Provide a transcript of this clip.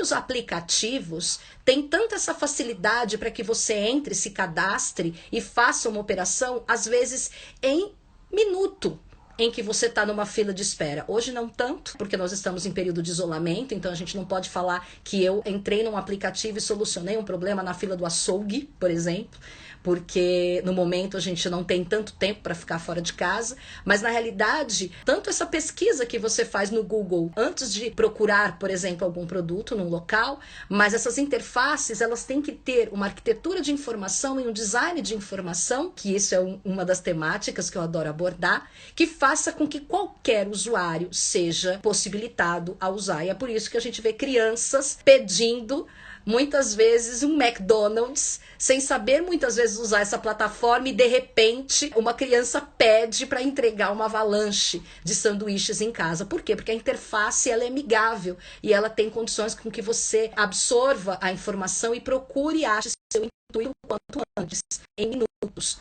que os aplicativos têm tanta essa facilidade para que você entre, se cadastre e faça uma operação, às vezes em minuto, em que você está numa fila de espera. Hoje não tanto, porque nós estamos em período de isolamento, então a gente não pode falar que eu entrei num aplicativo e solucionei um problema na fila do açougue, por exemplo, porque no momento a gente não tem tanto tempo para ficar fora de casa, mas na realidade, tanto essa pesquisa que você faz no Google antes de procurar, por exemplo, algum produto num local, mas essas interfaces, elas têm que ter uma arquitetura de informação e um design de informação, que isso é uma das temáticas que eu adoro abordar, que faça com que qualquer usuário seja possibilitado a usar. E é por isso que a gente vê crianças pedindo muitas vezes um McDonald's, sem saber muitas vezes usar essa plataforma, e de repente uma criança pede para entregar uma avalanche de sanduíches em casa. Por quê? Porque a interface ela é amigável e ela tem condições com que você absorva a informação e procure e ache seu intuito quanto antes, em minutos.